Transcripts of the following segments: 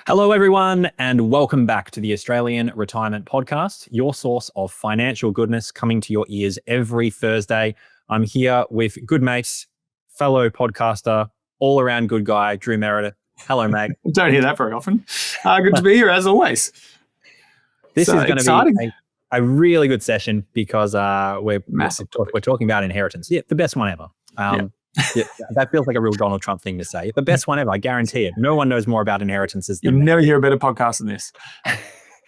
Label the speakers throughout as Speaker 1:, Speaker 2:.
Speaker 1: Hello, everyone, and welcome back to the Australian Retirement Podcast, your source of financial goodness coming to your ears every Thursday. I'm here with good mates, fellow podcaster, all-around good guy, Drew Meredith. Hello, mate.
Speaker 2: Don't hear that very often. Good to be here, as always.
Speaker 1: This is going to be a really good session because we're talking about inheritance. Yeah, the best one ever. Yeah, that feels like a real Donald Trump thing to say. The best one ever, I guarantee it. No one knows more about inheritances than
Speaker 2: You'll never hear a better podcast than this.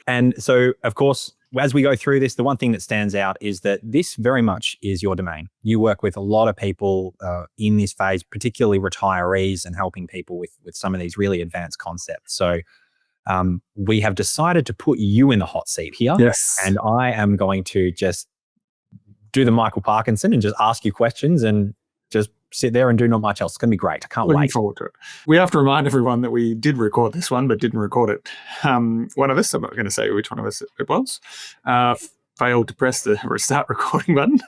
Speaker 1: And so, of course, as we go through this, the one thing that stands out is that this very much is your domain. You work with a lot of people in this phase, particularly retirees, and helping people with some of these really advanced concepts. So we have decided to put you in the hot seat here.
Speaker 2: Yes.
Speaker 1: And I am going to just do the Michael Parkinson and just ask you questions and just sit there and do not much else. It's going to be great. I can't wait.
Speaker 2: Looking forward to it. We have to remind everyone that we did record this one, but didn't record it. One of us, I'm not going to say which one of us it was, failed to press the restart recording button.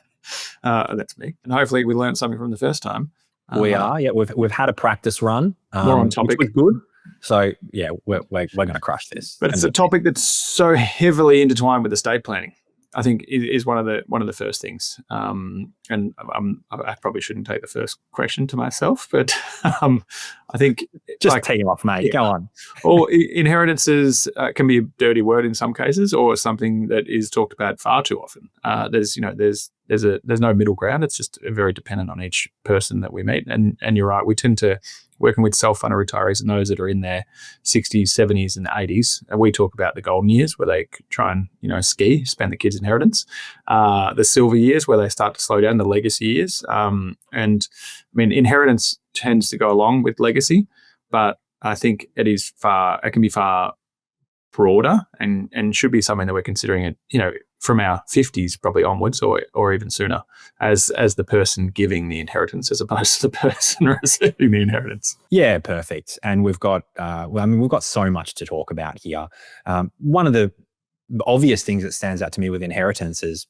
Speaker 2: That's me. And hopefully we learned something from the first time.
Speaker 1: We are. Yeah, we've had a practice run.
Speaker 2: More on topic.
Speaker 1: Which was good. So yeah, we're going to crush this.
Speaker 2: But it's a topic that's so heavily intertwined with estate planning. I think it is one of the first things, and I probably shouldn't take the first question to myself, but I think
Speaker 1: just take him off, mate. Yeah. Go on.
Speaker 2: Or inheritances can be a dirty word in some cases, or something that is talked about far too often. There's no middle ground. It's just very dependent on each person that we meet. And you're right, we tend to working with self-funded retirees and those that are in their 60s, 70s, and 80s. And we talk about the golden years where they try and ski, spend the kids' inheritance. The silver years where they start to slow down, the legacy years. And I mean, inheritance tends to go along with legacy, but I think it can be far broader and should be something that we're considering it, from our 50s probably onwards or even sooner as the person giving the inheritance as opposed to the person receiving the inheritance.
Speaker 1: Yeah, perfect. And we've got we've got so much to talk about here. One of the obvious things that stands out to me with inheritance is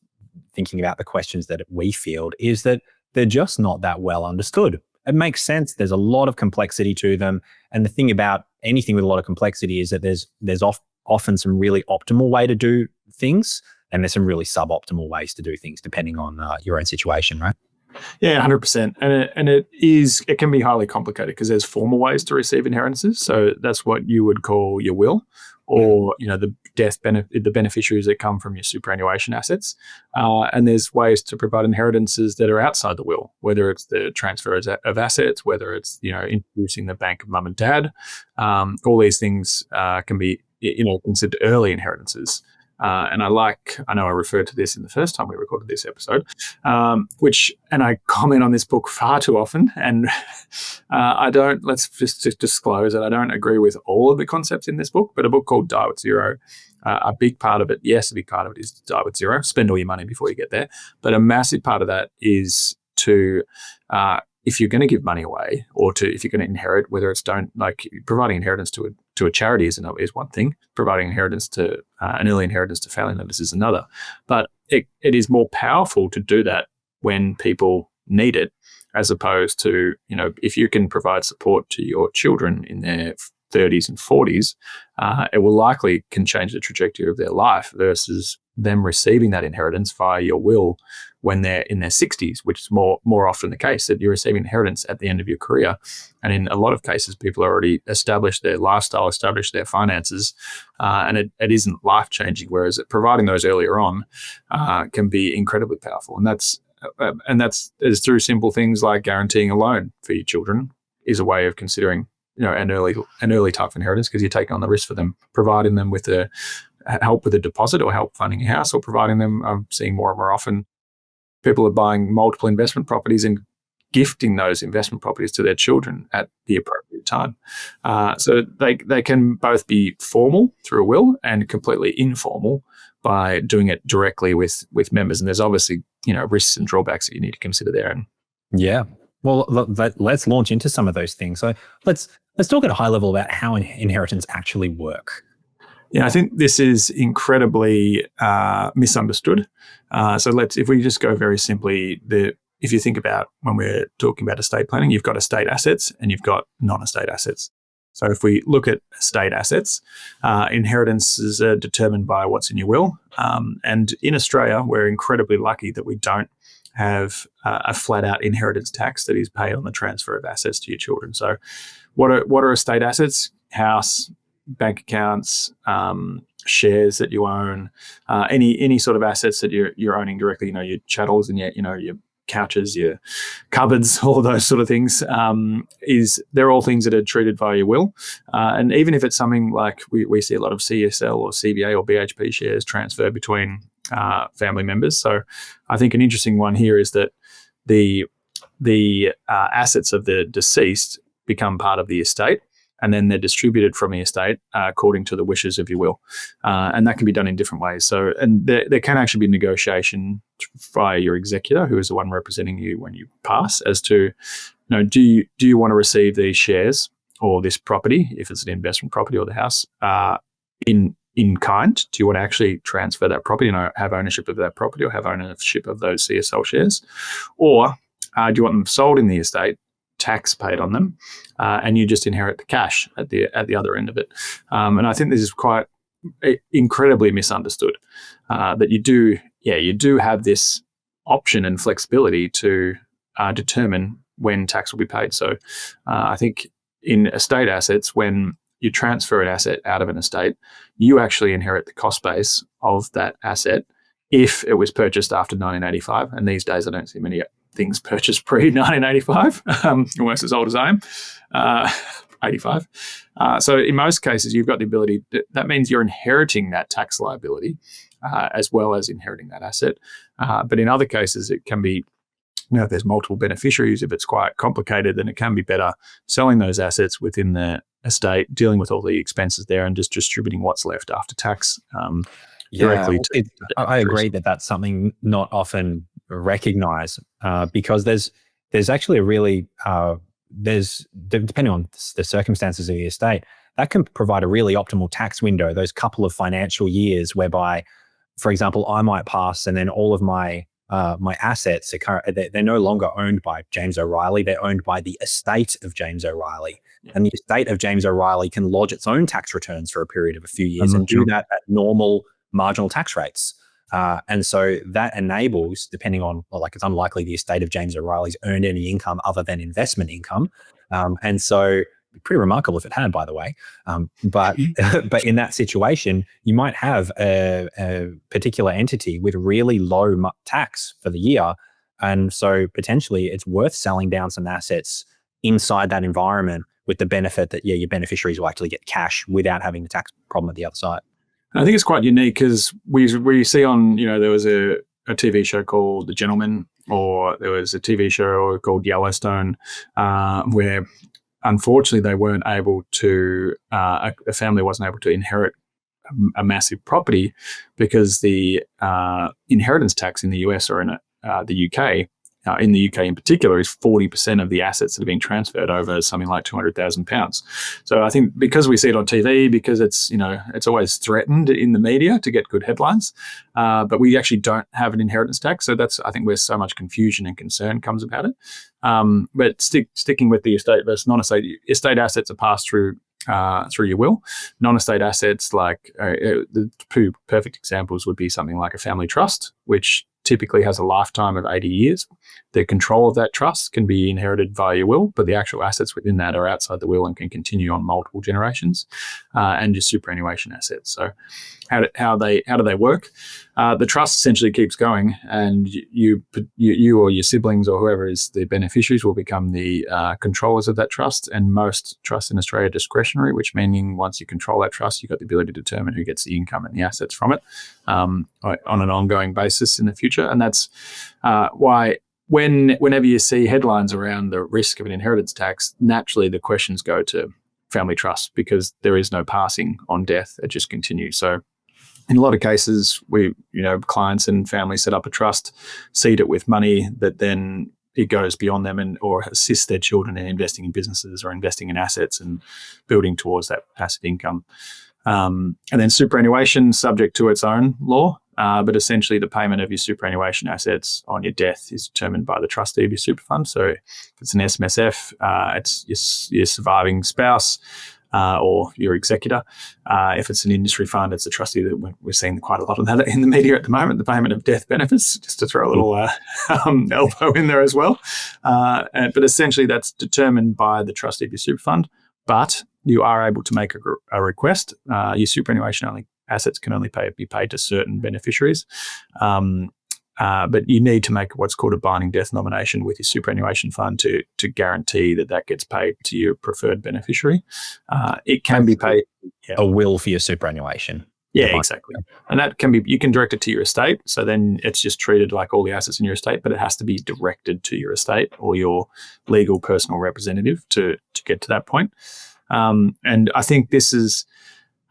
Speaker 1: thinking about the questions that we field is that they're just not that well understood. It makes sense. There's a lot of complexity to them. And the thing about anything with a lot of complexity is that there's often some really optimal way to do things, and there's some really suboptimal ways to do things depending on your own situation, right?
Speaker 2: Yeah, 100%. And it can be highly complicated because there's formal ways to receive inheritances. So that's what you would call your will, or the the beneficiaries that come from your superannuation assets. And there's ways to provide inheritances that are outside the will, whether it's the transfer of assets, whether it's introducing the bank of mum and dad. All these things can be considered early inheritances. And I know I referred to this in the first time we recorded this episode, and I comment on this book far too often. And let's just disclose that I don't agree with all of the concepts in this book, but a book called Die with Zero, a big part of it is Die with Zero, spend all your money before you get there. But a massive part of that is to, if you're going to give money away or if you're going to inherit, whether it's providing inheritance to a charity is one thing, providing inheritance to an early inheritance to family members is another. But it is more powerful to do that when people need it, as opposed to, if you can provide support to your children in their 30s and 40s, it will likely can change the trajectory of their life versus them receiving that inheritance via your will when they're in their 60s, which is more often the case, that you're receiving inheritance at the end of your career. And in a lot of cases, people already established their lifestyle, established their finances, and it isn't life-changing, whereas providing those earlier on can be incredibly powerful. And that's through simple things like guaranteeing a loan for your children is a way of considering an early type of inheritance, because you're taking on the risk for them, providing them with help with a deposit or help funding a house, or providing them, I'm seeing more and more often, people are buying multiple investment properties and gifting those investment properties to their children at the appropriate time. So they can both be formal through a will and completely informal by doing it directly with members. And there's obviously, risks and drawbacks that you need to consider there. And
Speaker 1: yeah. Well, let's launch into some of those things. So let's talk at a high level about how inheritance actually work.
Speaker 2: Yeah, I think this is incredibly misunderstood. So if we just go very simply, if you think about when we're talking about estate planning, you've got estate assets and you've got non-estate assets. So if we look at estate assets, inheritances are determined by what's in your will. And in Australia, we're incredibly lucky that we don't have a flat-out inheritance tax that is paid on the transfer of assets to your children. So what are estate assets? House, bank accounts, shares that you own, any sort of assets that you're owning directly, your chattels and your couches, your cupboards, all of those sort of things, they're all things that are treated via your will. And even if it's something like we see a lot of CSL or CBA or BHP shares transfer between family members. So I think an interesting one here is that the assets of the deceased become part of the estate, and then they're distributed from the estate according to the wishes of your will. And that can be done in different ways. So, and there can actually be negotiation via your executor, who is the one representing you when you pass, as to, do you want to receive these shares or this property, if it's an investment property or the house, in kind? Do you want to actually transfer that property and have ownership of that property or have ownership of those CSL shares? Or do you want them sold in the estate, tax paid on them, and you just inherit the cash at the other end of it? And I think this is quite incredibly misunderstood, that you do have this option and flexibility to determine when tax will be paid. So I think in estate assets, when you transfer an asset out of an estate, you actually inherit the cost base of that asset if it was purchased after 1985. And these days, I don't see many things purchased pre-1985, almost as old as I am, 85. So in most cases, you've got the ability, that means you're inheriting that tax liability as well as inheriting that asset. But in other cases, it can be, if there's multiple beneficiaries, if it's quite complicated, then it can be better selling those assets within the estate, dealing with all the expenses there, and just distributing what's left after tax directly to.
Speaker 1: I agree that that's something not often recognized, because there's actually a really depending on the circumstances of the estate, that can provide a really optimal tax window, those couple of financial years whereby, for example, I might pass and then all of my assets they're no longer owned by James O'Reilly, they're owned by the estate of James O'Reilly. And the estate of James O'Reilly can lodge its own tax returns for a period of a few years and do that at normal marginal tax rates. And so that enables, depending on, it's unlikely the estate of James O'Reilly's earned any income other than investment income. And so pretty remarkable if it had, by the way. But in that situation, you might have a particular entity with really low tax for the year. And so potentially it's worth selling down some assets inside that environment with the benefit that, your beneficiaries will actually get cash without having the tax problem at the other side.
Speaker 2: I think it's quite unique because we see on, there was a TV show called The Gentleman, or there was a TV show called Yellowstone, where unfortunately they weren't able to, a family wasn't able to inherit a massive property because the inheritance tax in the US or in the UK, in the UK in particular, is 40% of the assets that are being transferred over something like £200,000. So I think because we see it on TV, because it's always threatened in the media to get good headlines, but we actually don't have an inheritance tax. So that's, I think, where so much confusion and concern comes about it. But sticking with the estate versus non-estate, estate assets are passed through your will. Non-estate assets, like the two perfect examples would be something like a family trust, which typically has a lifetime of 80 years. The control of that trust can be inherited via your will, but the actual assets within that are outside the will and can continue on multiple generations. And your superannuation assets. So how do they work? The trust essentially keeps going, and you or your siblings or whoever is the beneficiaries will become the controllers of that trust. And most trusts in Australia are discretionary, which meaning once you control that trust, you've got the ability to determine who gets the income and the assets from it on an ongoing basis in the future. And that's why whenever you see headlines around the risk of an inheritance tax, naturally the questions go to family trusts, because there is no passing on death. It just continues. So in a lot of cases, clients and families set up a trust, seed it with money that then it goes beyond them or assists their children in investing in businesses or investing in assets and building towards that passive income. And then superannuation, subject to its own law, but essentially the payment of your superannuation assets on your death is determined by the trustee of your super fund. So if it's an SMSF, it's your surviving spouse. or your executor. If it's an industry fund, it's a trustee. That we're seeing quite a lot of that in the media at the moment, the payment of death benefits, just to throw a little elbow in there as well. But essentially that's determined by the trustee of your super fund, but you are able to make a request. Your superannuation assets can only be paid to certain beneficiaries. But you need to make what's called a binding death nomination with your superannuation fund to guarantee that gets paid to your preferred beneficiary. It can be paid. Yeah.
Speaker 1: A will for your superannuation.
Speaker 2: Yeah, exactly. And that can be, you can direct it to your estate. So then it's just treated like all the assets in your estate, but it has to be directed to your estate or your legal personal representative to get to that point. And I think this is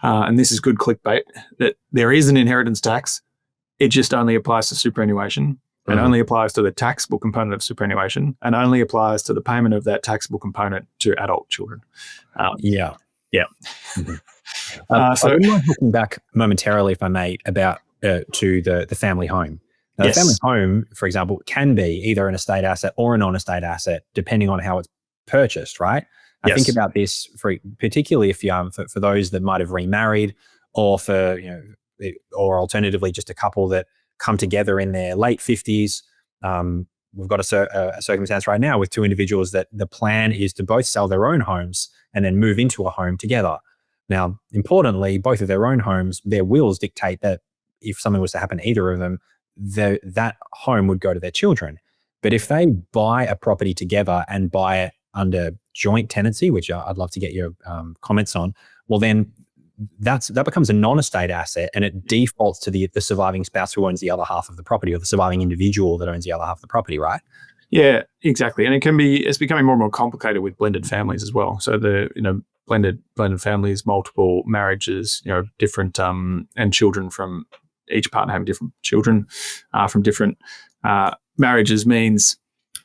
Speaker 2: good clickbait, that there is an inheritance tax. It just only applies to superannuation and only applies to the taxable component of superannuation and only applies to the payment of that taxable component to adult children.
Speaker 1: Yeah. Mm-hmm.
Speaker 2: So
Speaker 1: I would like looking back momentarily, if I may, about to the family home. Now,
Speaker 2: yes.
Speaker 1: The family home, for example, can be either an estate asset or a non-estate asset, depending on how it's purchased, right? I
Speaker 2: Yes.
Speaker 1: think about this particularly if you for those that might have remarried, or for or alternatively just a couple that come together in their late 50s. We've got a circumstance right now with two individuals that the plan is to both sell their own homes and then move into a home together. Now, importantly, both of their own homes, their wills dictate that if something was to happen to either of them, that home would go to their children. But if they buy a property together and buy it under joint tenancy, which I'd love to get your comments on, well, then that becomes a non-estate asset, and it defaults to the surviving spouse who owns the other half of the property, or the surviving individual that owns the other half of the property, right?
Speaker 2: Yeah, exactly. And it's becoming more and more complicated with blended families as well. So blended families, multiple marriages, different and children from each partner having different children from different marriages means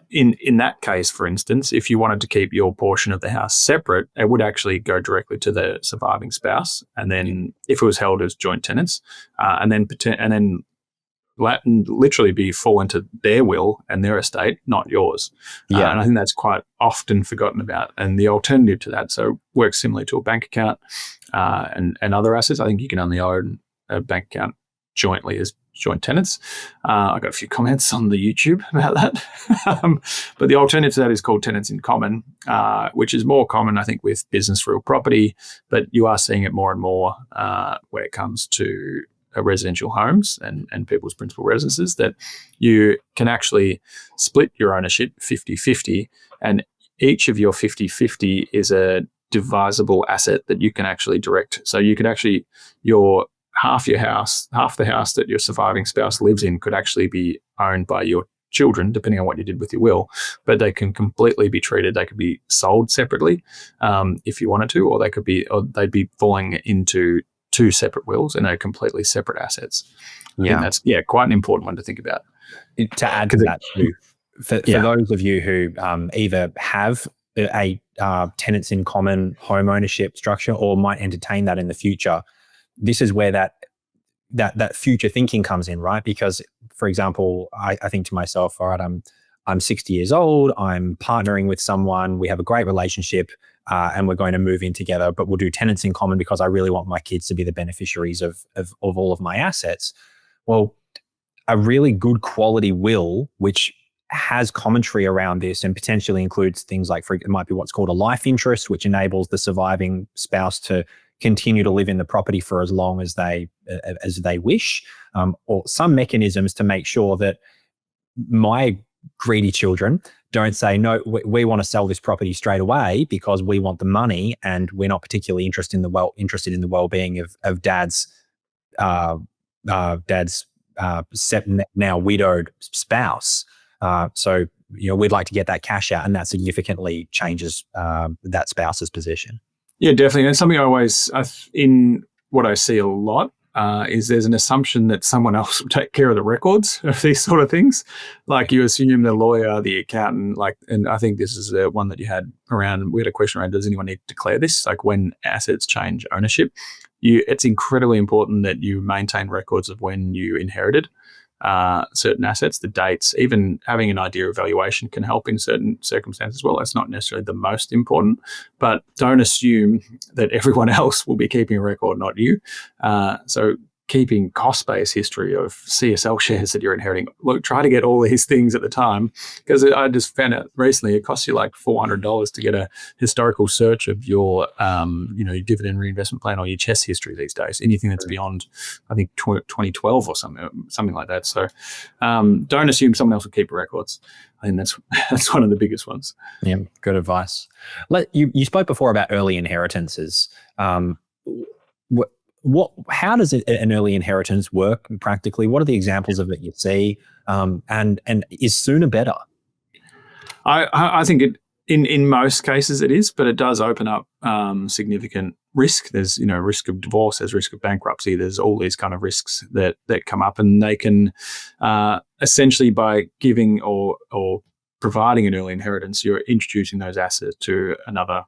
Speaker 2: in that case, for instance, if you wanted to keep your portion of the house separate, it would actually go directly to the surviving spouse. And then if it was held as joint tenants, and then literally fall into their will and their estate, not yours.
Speaker 1: Yeah.
Speaker 2: And I think that's quite often forgotten about. And the alternative to that, so works similarly to a bank account and other assets. I think you can only own a bank account jointly as joint tenants. I got a few comments on the YouTube about that. But the alternative to that is called tenants in common, which is more common, I think, with business real property. But you are seeing it more and more when it comes to residential homes and people's principal residences, that you can actually split your ownership 50-50, and each of your 50-50 is a divisible asset that you can actually direct. So you could actually, half the house that your surviving spouse lives in could actually be owned by your children, depending on what you did with your will, but they can completely be treated. They could be sold separately if you wanted to, or they'd be falling into two separate wills and are completely separate assets. I think that's quite an important one to think about.
Speaker 1: To add to that, for those of you who either have a tenants in common home ownership structure or might entertain that in the future, this is where that future thinking comes in, right? Because, for example, I think to myself, all right, I'm 60 years old, I'm partnering with someone, we have a great relationship, and we're going to move in together, but we'll do tenants in common because I really want my kids to be the beneficiaries of all of my assets. Well, a really good quality will, which has commentary around this and potentially includes things like, it might be what's called a life interest, which enables the surviving spouse to continue to live in the property for as long as they wish, or some mechanisms to make sure that my greedy children don't say, no, we want to sell this property straight away because we want the money and we're not particularly interested in the well-being of dad's now widowed spouse. So we'd like to get that cash out, and that significantly changes that spouse's position.
Speaker 2: Yeah, definitely. And something in what I see a lot is there's an assumption that someone else will take care of the records of these sort of things. Like you assume the lawyer, the accountant, and I think this is the one that you had around, we had a question around, does anyone need to declare this? Like when assets change ownership, it's incredibly important that you maintain records of when you inherited. certain assets, the dates, even having an idea of valuation can help in certain circumstances as well. That's not necessarily the most important, but don't assume that everyone else will be keeping a record, not you. So keeping cost-based history of CSL shares that you're inheriting. Look, try to get all these things at the time, because I just found out recently it costs you like $400 to get a historical search of your, your dividend reinvestment plan or your CHESS history these days. Anything that's beyond, I think, 2012 or something like that. So don't assume someone else will keep records. I think that's one of the biggest ones.
Speaker 1: Yeah, good advice. You spoke before about early inheritances. How does an early inheritance work practically? What are the examples of it you see? And is sooner better?
Speaker 2: I think in most cases it is, but it does open up significant risk. There's risk of divorce, there's risk of bankruptcy, there's all these kind of risks that come up, and they can essentially, by giving or providing an early inheritance, you're introducing those assets to another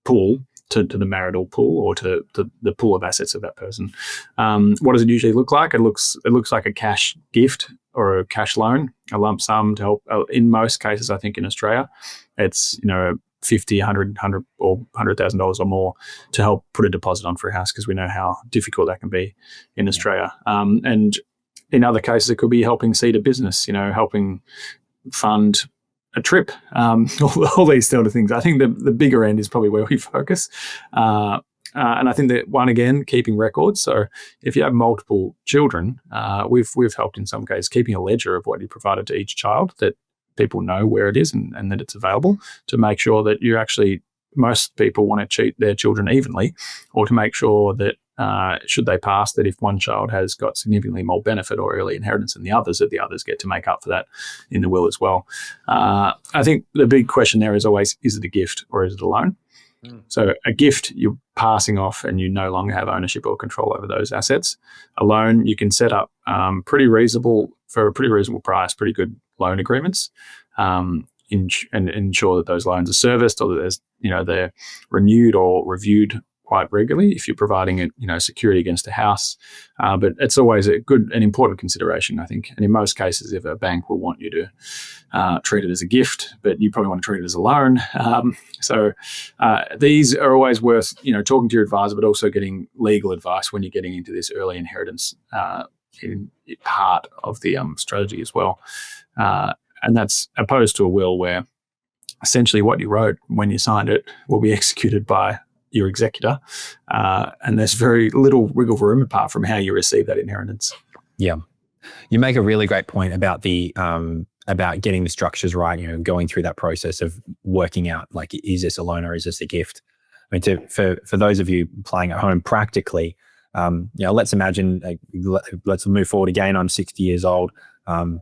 Speaker 2: pool. To the marital pool or to the pool of assets of that person. What does it usually look like? It looks like a cash gift or a cash loan, a lump sum to help. In most cases, I think in Australia, it's $50, $100 or $100,000 or more to help put a deposit on for a house, because we know how difficult that can be in Australia. And in other cases, it could be helping seed a business. Helping fund a trip, all these sort of things. I think the bigger end is probably where we focus. And I think that, one, again, keeping records. So if you have multiple children, we've helped in some cases keeping a ledger of what you provided to each child, that people know where it is and that it's available, to make sure that you actually, most people want to treat their children evenly, or to make sure that should they pass, that if one child has got significantly more benefit or early inheritance than the others, that the others get to make up for that in the will as well. I think the big question there is always, is it a gift or is it a loan? So a gift, you're passing off and you no longer have ownership or control over those assets. A loan, you can set up for a pretty reasonable price, pretty good loan agreements, and ensure that those loans are serviced, or that there's, they're renewed or reviewed quite regularly if you're providing it, security against a house. But it's always a good and important consideration, I think. And in most cases, if a bank will want you to treat it as a gift, but you probably want to treat it as a loan. So these are always worth, talking to your advisor, but also getting legal advice when you're getting into this early inheritance in part of the strategy as well. And that's opposed to a will, where essentially what you wrote when you signed it will be executed by your executor, and there's very little wiggle room apart from how you receive that inheritance. Yeah,
Speaker 1: you make a really great point about the about getting the structures right. Going through that process of working out, like, is this a loan or is this a gift? I mean, for those of you playing at home practically, let's imagine, let's move forward again. I'm 60 years old,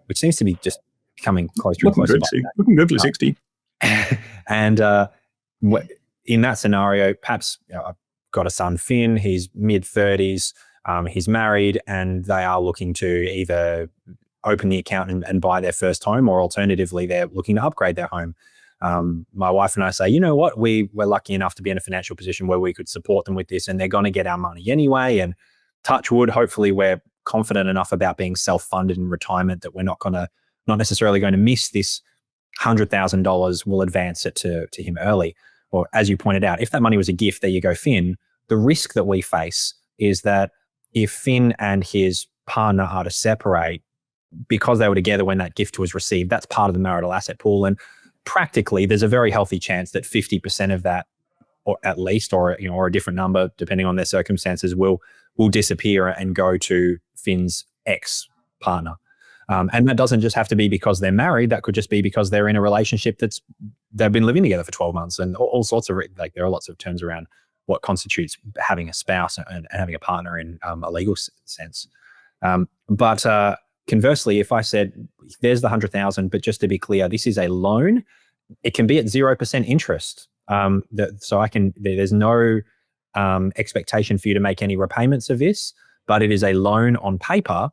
Speaker 1: which seems to be just coming closer and closer.
Speaker 2: Looking good for 60.
Speaker 1: And in that scenario, perhaps I've got a son, Finn, he's mid-30s, he's married, and they are looking to either open the account and buy their first home, or alternatively, they're looking to upgrade their home. My wife and I say, you know what, we're lucky enough to be in a financial position where we could support them with this, and they're going to get our money anyway. And touch wood, hopefully we're confident enough about being self-funded in retirement that we're not necessarily going to miss this $100,000. We'll advance it to him early. Or as you pointed out, if that money was a gift, there you go, Finn. The risk that we face is that if Finn and his partner are to separate, because they were together when that gift was received, that's part of the marital asset pool. And practically, there's a very healthy chance that 50% of that, or at least, or a different number, depending on their circumstances, will disappear and go to Finn's ex-partner. And that doesn't just have to be because they're married. That could just be because they're in a relationship they've been living together for 12 months, and all sorts of, there are lots of terms around what constitutes having a spouse and having a partner in a legal sense. But conversely, if I said, there's the 100,000, but just to be clear, this is a loan, it can be at 0% interest. There's no expectation for you to make any repayments of this, but it is a loan on paper.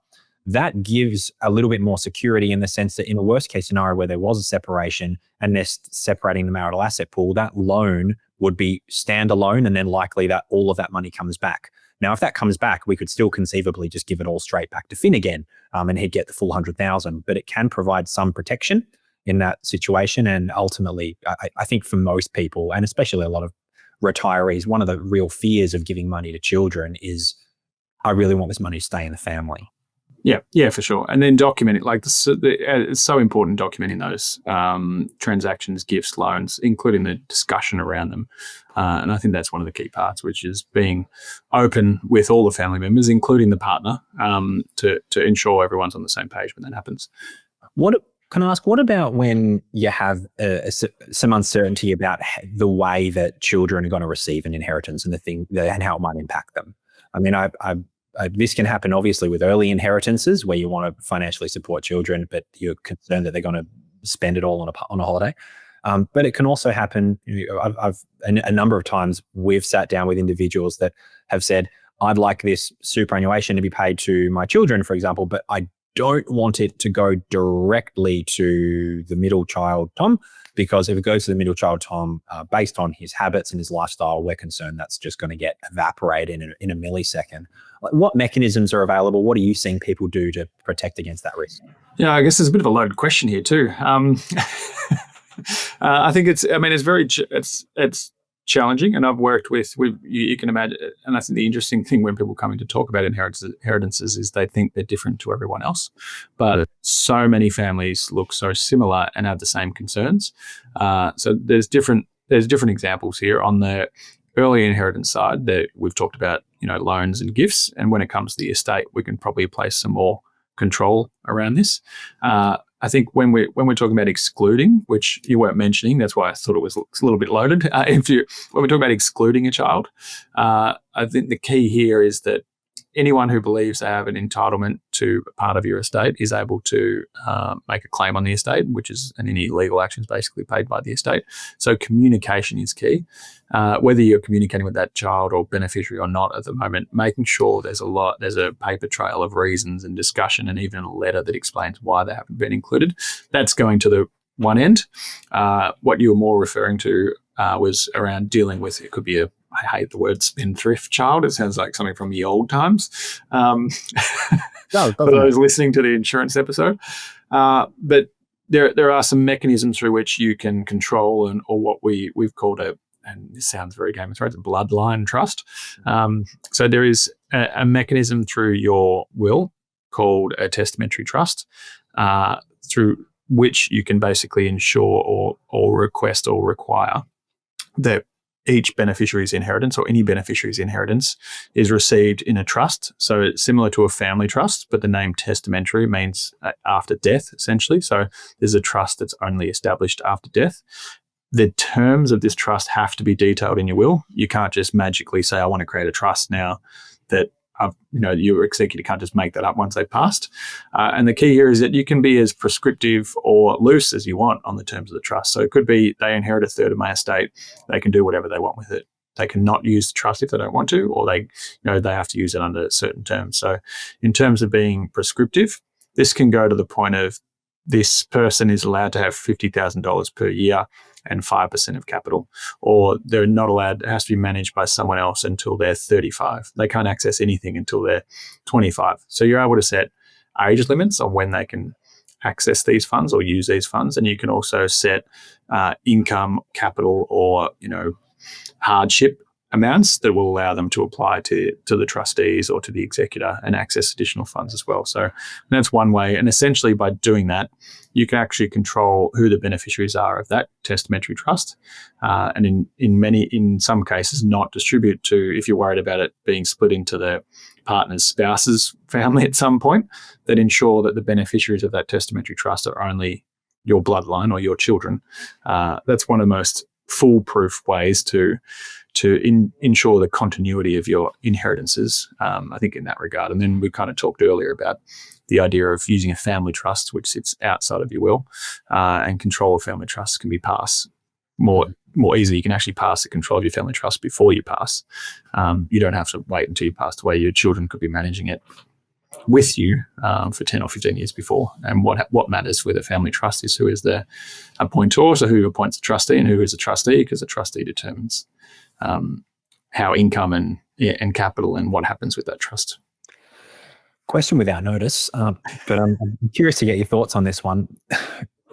Speaker 1: That gives a little bit more security, in the sense that in a worst case scenario where there was a separation and they're separating the marital asset pool, that loan would be standalone, and then likely that all of that money comes back. Now, if that comes back, we could still conceivably just give it all straight back to Finn again, and he'd get the full 100,000. But it can provide some protection in that situation. And ultimately, I think for most people, and especially a lot of retirees, one of the real fears of giving money to children is, I really want this money to stay in the family.
Speaker 2: Yeah, for sure. And then document it. Like it's so important documenting those transactions, gifts, loans, including the discussion around them. And I think that's one of the key parts, which is being open with all the family members, including the partner, to ensure everyone's on the same page when that happens.
Speaker 1: Can I ask, what about when you have some uncertainty about the way that children are going to receive an inheritance and how it might impact them? I mean, this can happen obviously with early inheritances where you want to financially support children, but you're concerned that they're going to spend it all on a holiday. But it can also happen. I've a number of times we've sat down with individuals that have said, I'd like this superannuation to be paid to my children, for example, but I don't want it to go directly to the middle child, Tom, because if it goes to the middle child, Tom, based on his habits and his lifestyle, we're concerned that's just going to get evaporated in a millisecond. Like, what mechanisms are available? What are you seeing people do to protect against that risk?
Speaker 2: Yeah, I guess there's a bit of a loaded question here too. I think it's challenging, and I've worked with you can imagine, and I think the interesting thing when people come in to talk about inheritances is they think they're different to everyone else, but so many families look so similar and have the same concerns. So there's different examples here on the early inheritance side that we've talked about, loans and gifts, and when it comes to the estate, we can probably place some more control around this. I think when we're talking about excluding, which you weren't mentioning, that's why I thought it was a little bit loaded. When we talk about excluding a child, I think the key here is that anyone who believes they have an entitlement to a part of your estate is able to make a claim on the estate, and any legal action is basically paid by the estate. So communication is key. Whether you're communicating with that child or beneficiary or not at the moment, making sure there's a paper trail of reasons and discussion, and even a letter that explains why they haven't been included. That's going to the one end. What you were more referring to was around dealing with, it could be I hate the word spendthrift child. It sounds like something from the old times. For those listening to the insurance episode. But there are some mechanisms through which you can control or what we've called and this sounds very Game of Thrones, a bloodline trust. So there is a mechanism through your will called a testamentary trust, through which you can basically ensure or request or require that each beneficiary's inheritance or any beneficiary's inheritance is received in a trust. So it's similar to a family trust, but the name testamentary means after death, essentially. So there's a trust that's only established after death. The terms of this trust have to be detailed in your will. You can't just magically say, I want to create a trust now that your executor can't just make that up once they've passed. And the key here is that you can be as prescriptive or loose as you want on the terms of the trust. So it could be they inherit a third of my estate. They can do whatever they want with it. They cannot use the trust if they don't want to, or they have to use it under certain terms. So in terms of being prescriptive, this can go to the point of this person is allowed to have $50,000 per year and 5% of capital, or they're not allowed, it has to be managed by someone else until they're 35. They can't access anything until they're 25. So you're able to set age limits on when they can access these funds or use these funds. And you can also set income, capital, or, hardship amounts that will allow them to apply to the trustees or to the executor and access additional funds as well. So that's one way. And essentially by doing that, you can actually control who the beneficiaries are of that testamentary trust. And in some cases, not distribute to, if you're worried about it being split into the partner's spouse's family at some point, that ensure that the beneficiaries of that testamentary trust are only your bloodline or your children. That's one of the most foolproof ways to ensure the continuity of your inheritances, I think, in that regard. And then we kind of talked earlier about the idea of using a family trust, which sits outside of your will, and control of family trusts can be passed more easily. You can actually pass the control of your family trust before you pass. You don't have to wait until you passed away. Your children could be managing it with you for 10 or 15 years before. And what matters with a family trust is who is the appointor, so who appoints the trustee and who is a trustee, because the trustee determines how income and capital and what happens with that trust.
Speaker 1: Question without notice, but I'm curious to get your thoughts on this one.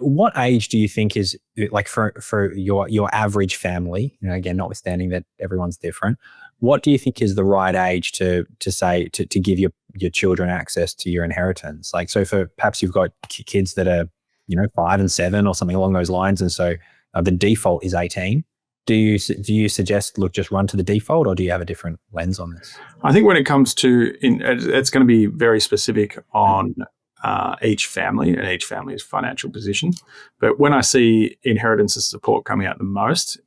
Speaker 1: What age do you think is, like, for your average family? Again, notwithstanding that everyone's different, what do you think is the right age to say to give your children access to your inheritance? Like, so for perhaps you've got kids that are 5 and 7 or something along those lines, and so the default is 18. Do you suggest, look, just run to the default, or do you have a different lens on this?
Speaker 2: I think when it comes to, it's going to be very specific on each family and each family's financial position. But when I see inheritance support coming out the most,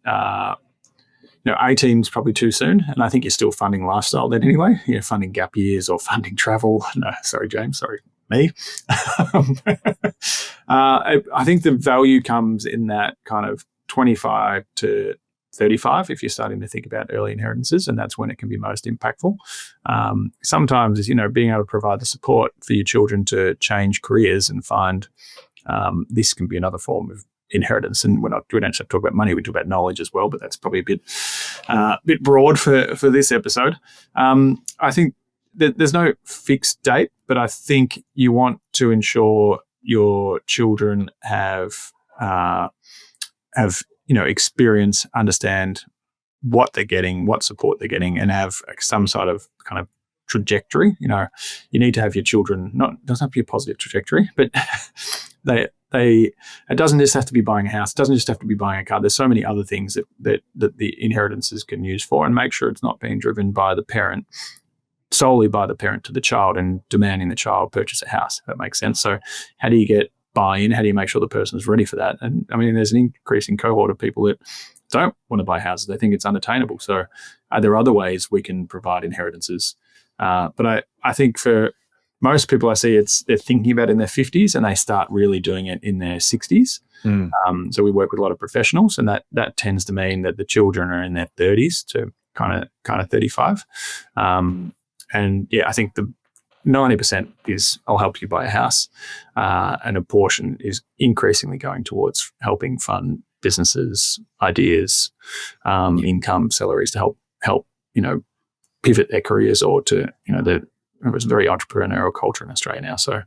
Speaker 2: 18 is probably too soon. And I think you're still funding lifestyle then anyway. You're funding gap years or funding travel. No, sorry, James. Sorry, me. I think the value comes in that kind of 25 to 35 if you're starting to think about early inheritances, and that's when it can be most impactful. Sometimes is being able to provide the support for your children to change careers and find this can be another form of inheritance. And we don't just have to talk about money, we talk about knowledge as well, but that's probably a bit broad for this episode. I think that there's no fixed date, but I think you want to ensure your children have experience, understand what they're getting, what support they're getting, and have some sort of kind of trajectory. You need to have your children, doesn't have to be a positive trajectory, but it doesn't just have to be buying a house. It doesn't just have to be buying a car. There's so many other things that the inheritances can use for, and make sure it's not being driven by the parent, solely by the parent to the child and demanding the child purchase a house, if that makes sense. So how do you get buy-in? How do you make sure the person is ready for that? And I mean, there's an increasing cohort of people that don't want to buy houses. They think it's unattainable. So are there other ways we can provide inheritances? But I think for most people I see, they're thinking about it in their 50s and they start really doing it in their 60s. So we work with a lot of professionals, and that tends to mean that the children are in their 30s to kind of 35. And yeah, I think the 90% is I'll help you buy a house, and a portion is increasingly going towards helping fund businesses, ideas, income, salaries to help pivot their careers, or to it's a very entrepreneurial culture in Australia now. So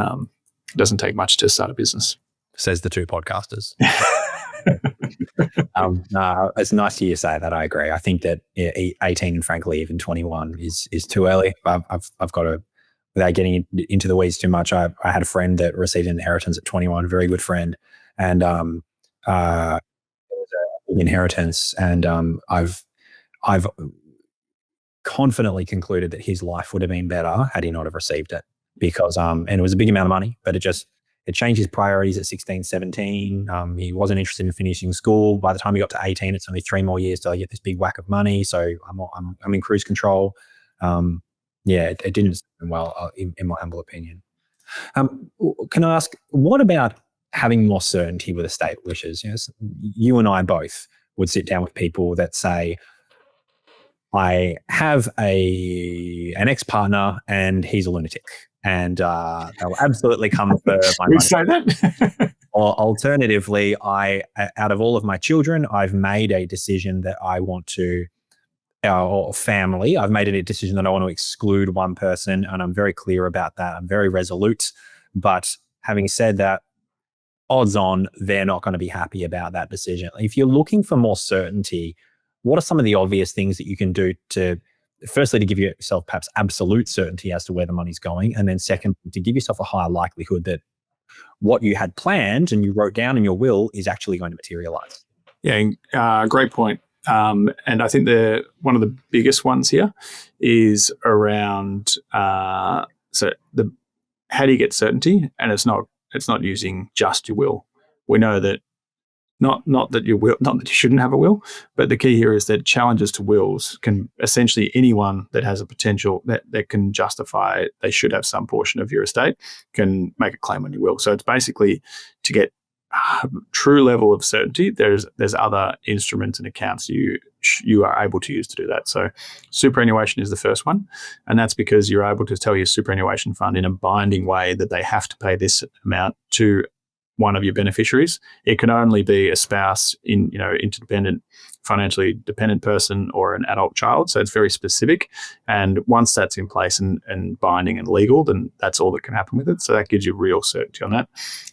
Speaker 2: it doesn't take much to start a business.
Speaker 1: Says the two podcasters. No, it's nice to hear you say that. I agree. I think that 18 and frankly even 21 is too early. I've got to, without getting into the weeds too much, I had a friend that received an inheritance at 21, a very good friend, and it was an inheritance, and I've confidently concluded that his life would have been better had he not have received it, because and it was a big amount of money, but it changed his priorities at 16, 17. He wasn't interested in finishing school. By the time he got to 18, it's only 3 more years till I get this big whack of money. So I'm in cruise control. It didn't serve him well, in my humble opinion. Can I ask, what about having more certainty with estate wishes? You and I both would sit down with people that say, I have an ex-partner and he's a lunatic, and they'll absolutely come for my money.
Speaker 2: Say that?
Speaker 1: Or alternatively, out of all of my children, I've made a decision that I want to, or family, I've made a decision that I want to exclude one person, and I'm very clear about that. I'm very resolute. But having said that, odds on they're not going to be happy about that decision. If you're looking for more certainty, what are some of the obvious things that you can do to, firstly, to give yourself perhaps absolute certainty as to where the money's going, and then second, to give yourself a higher likelihood that what you had planned and you wrote down in your will is actually going to materialize?
Speaker 2: Yeah, great point. And I think one of the biggest ones here is around how do you get certainty? And it's not using just your will. We know that not that you shouldn't have a will, but the key here is that challenges to wills can essentially, anyone that has a potential that can justify they should have some portion of your estate can make a claim on your will. So it's basically to get a true level of certainty. There's other instruments and accounts you are able to use to do that. So superannuation is the first one, and that's because you're able to tell your superannuation fund in a binding way that they have to pay this amount to one of your beneficiaries. It can only be a spouse, interdependent financially dependent person or an adult child. So it's very specific. And once that's in place and binding and legal, then that's all that can happen with it. So that gives you real certainty on that.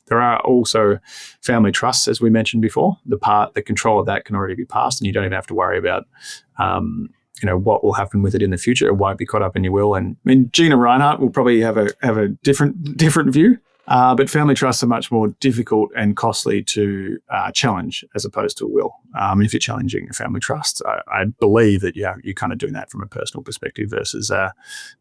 Speaker 2: There are also family trusts, as we mentioned before. The control of that can already be passed, and you don't even have to worry about what will happen with it in the future. It won't be caught up in your will. And I mean, Gina Reinhardt will probably have a different view. But family trusts are much more difficult and costly to challenge as opposed to a will. If you're challenging a family trust, I believe that you're kind of doing that from a personal perspective versus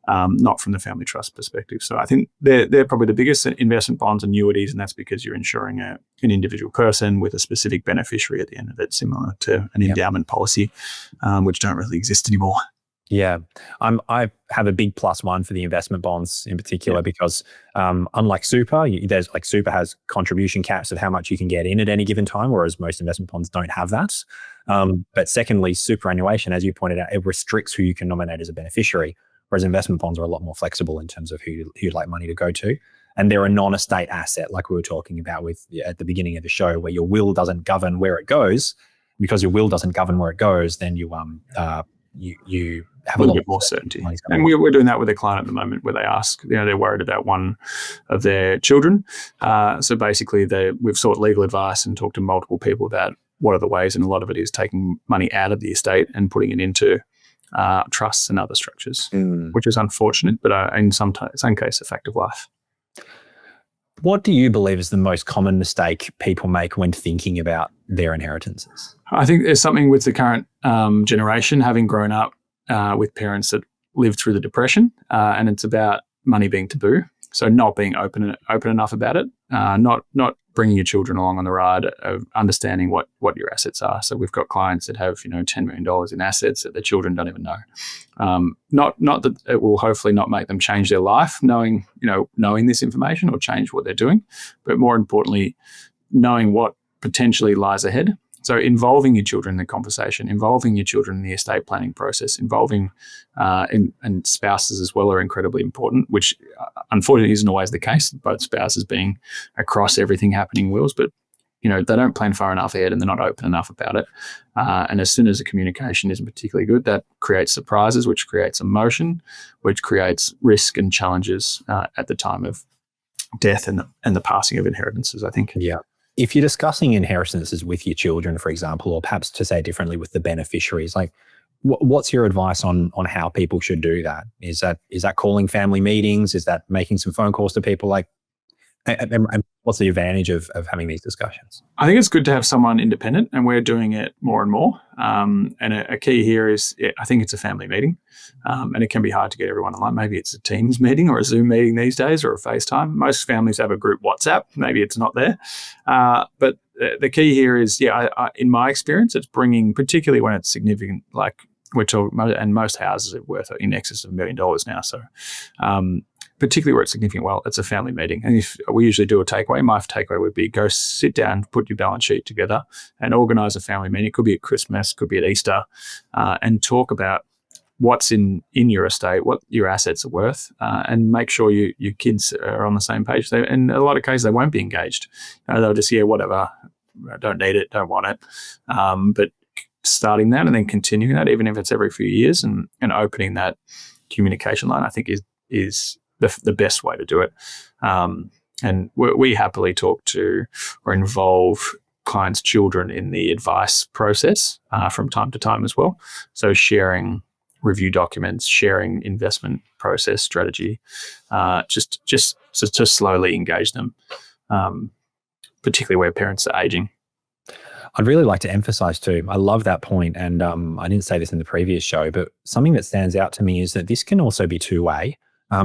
Speaker 2: not from the family trust perspective. So I think they're probably the biggest investment bonds, annuities, and that's because you're insuring an individual person with a specific beneficiary at the end of it, similar to an endowment policy, which don't really exist anymore.
Speaker 1: Yeah, I have a big +1 for the investment bonds in particular because unlike super, super has contribution caps of how much you can get in at any given time, whereas most investment bonds don't have that. But secondly, superannuation, as you pointed out, it restricts who you can nominate as a beneficiary, whereas investment bonds are a lot more flexible in terms of who you'd like money to go to. And they're a non-estate asset, like we were talking about at the beginning of the show, where your will doesn't govern where it goes. Because your will doesn't govern where it goes, then you have
Speaker 2: a little bit more certainty. And we're doing that with a client at the moment where they ask, they're worried about one of their children. So basically we've sought legal advice and talked to multiple people about what are the ways, and a lot of it is taking money out of the estate and putting it into trusts and other structures, which is unfortunate, but in some case, a fact of life.
Speaker 1: What do you believe is the most common mistake people make when thinking about their inheritances?
Speaker 2: I think there's something with the current generation, having grown up with parents that lived through the Depression, and it's about money being taboo. So not being open enough about it, not bringing your children along on the ride of understanding what your assets are. So we've got clients that have $10 million in assets that their children don't even know. Not that it will hopefully not make them change their life knowing this information or change what they're doing, but more importantly, knowing what potentially lies ahead. So involving your children in the conversation, involving your children in the estate planning process, involving and spouses as well are incredibly important, which unfortunately isn't always the case, both spouses being across everything happening in wills, but they don't plan far enough ahead and they're not open enough about it. And as soon as the communication isn't particularly good, that creates surprises, which creates emotion, which creates risk and challenges at the time of death and the passing of inheritances, I think.
Speaker 1: Yeah. If you're discussing inheritances with your children, for example, or perhaps to say differently with the beneficiaries, like what's your advice on how people should do that? Is that calling family meetings? Is that making some phone calls to people? Like, and what's the advantage of having these discussions?
Speaker 2: I think it's good to have someone independent, and we're doing it more and more. And a key here is, I think it's a family meeting, and it can be hard to get everyone online. Maybe it's a Teams meeting or a Zoom meeting these days, or a FaceTime. Most families have a group WhatsApp. Maybe it's not there. But the key here is, in my experience, it's bringing, particularly when it's significant, like we're talking, and most houses are worth in excess of $1 million now. So, particularly where it's significant, well, it's a family meeting. And if we usually do a takeaway, my takeaway would be go sit down, put your balance sheet together and organise a family meeting. It could be at Christmas, could be at Easter, and talk about what's in your estate, what your assets are worth, and make sure your kids are on the same page. In a lot of cases, they won't be engaged. They'll just, whatever, I don't need it, don't want it. But starting that and then continuing that, even if it's every few years, and opening that communication line, I think is the best way to do it. And we happily talk to or involve clients' children in the advice process from time to time as well. So sharing review documents, sharing investment process strategy, just to slowly engage them, particularly where parents are aging.
Speaker 1: I'd really like to emphasize too, I love that point, and I didn't say this in the previous show, but something that stands out to me is that this can also be two-way.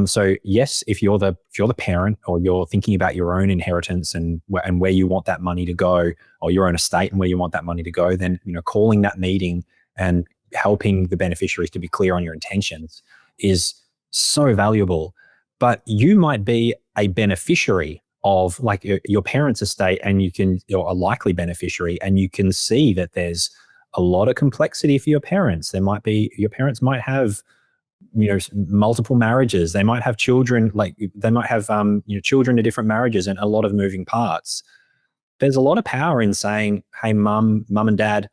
Speaker 1: So yes, if you're the parent, or you're thinking about your own inheritance and where you want that money to go, or your own estate and where you want that money to go, then calling that meeting and helping the beneficiaries to be clear on your intentions is so valuable. But you might be a beneficiary of like your parents' estate, and you're a likely beneficiary, and you can see that there's a lot of complexity for your parents. Your parents might have multiple marriages. They might have children, they might have children to different marriages, and a lot of moving parts. There's a lot of power in saying, hey, mum and dad,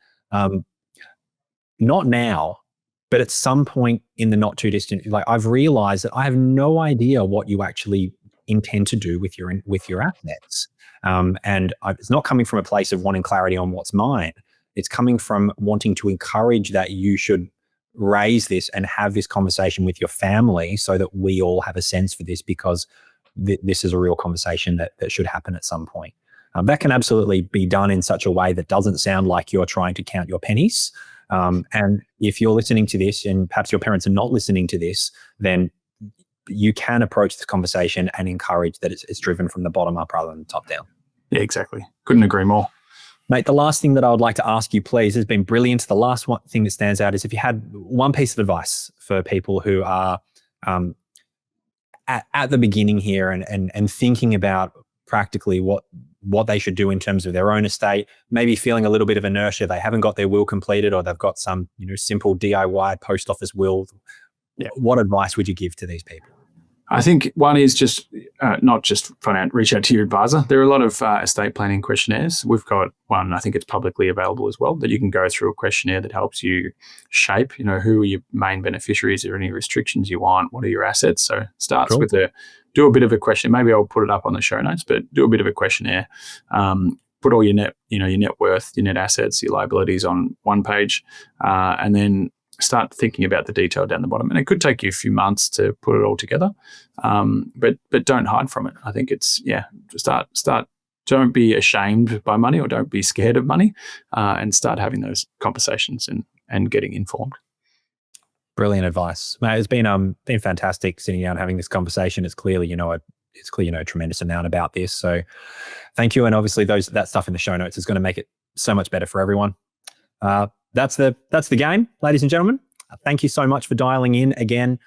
Speaker 1: not now, but at some point in the not too distant, like I've realized that I have no idea what you actually intend to do with your assets. It's not coming from a place of wanting clarity on what's mine. It's coming from wanting to encourage that you should raise this and have this conversation with your family so that we all have a sense for this, because this is a real conversation that should happen at some point. That can absolutely be done in such a way that doesn't sound like you're trying to count your pennies. And if you're listening to this and perhaps your parents are not listening to this, then you can approach the conversation and encourage that it's driven from the bottom up rather than the top down.
Speaker 2: Yeah, exactly. Couldn't agree more.
Speaker 1: Mate, the last thing that I would like to ask you, please, has been brilliant. The last one thing that stands out is if you had one piece of advice for people who are at the beginning here and thinking about practically what they should do in terms of their own estate, maybe feeling a little bit of inertia. They haven't got their will completed, or they've got some simple DIY post office will.
Speaker 2: Yeah.
Speaker 1: What advice would you give to these people?
Speaker 2: I think one is just not just reach out to your advisor. There are a lot of estate planning questionnaires. We've got one, I think it's publicly available as well, that you can go through a questionnaire that helps you shape, who are your main beneficiaries? Are there any restrictions you want? What are your assets? So it starts with do a bit of a question. Maybe I'll put it up on the show notes, but do a bit of a questionnaire. Put all your net worth, your net assets, your liabilities on one page, and then start thinking about the detail down the bottom. And it could take you a few months to put it all together, but don't hide from it. I think it's, start. Don't be ashamed by money, or don't be scared of money, and start having those conversations and getting informed.
Speaker 1: Brilliant advice, mate. It's been fantastic sitting down having this conversation. It's clearly a tremendous amount about this. So thank you. And obviously that stuff in the show notes is going to make it so much better for everyone. That's the game, ladies and gentlemen. Thank you so much for dialing in again.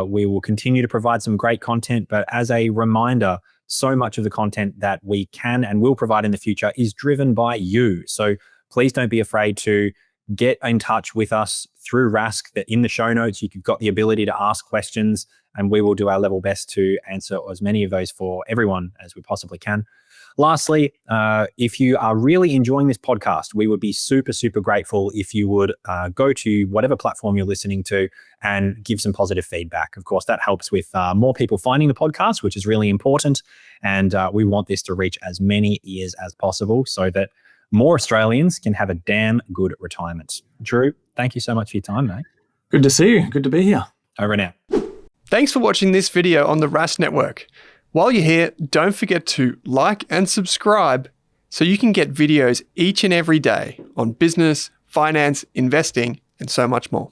Speaker 1: We will continue to provide some great content, but as a reminder, so much of the content that we can and will provide in the future is driven by you. So please don't be afraid to get in touch with us through Rask. That in the show notes, you've got the ability to ask questions, and we will do our level best to answer as many of those for everyone as we possibly can. Lastly, if you are really enjoying this podcast, we would be super, super grateful if you would go to whatever platform you're listening to and give some positive feedback. Of course, that helps with more people finding the podcast, which is really important. And we want this to reach as many ears as possible so that more Australians can have a damn good retirement. Drew, thank you so much for your time, mate.
Speaker 2: Good to see you. Good to be here.
Speaker 1: Over and out.
Speaker 3: Thanks for watching this video on the Rask Network. While you're here, don't forget to like and subscribe so you can get videos each and every day on business, finance, investing, and so much more.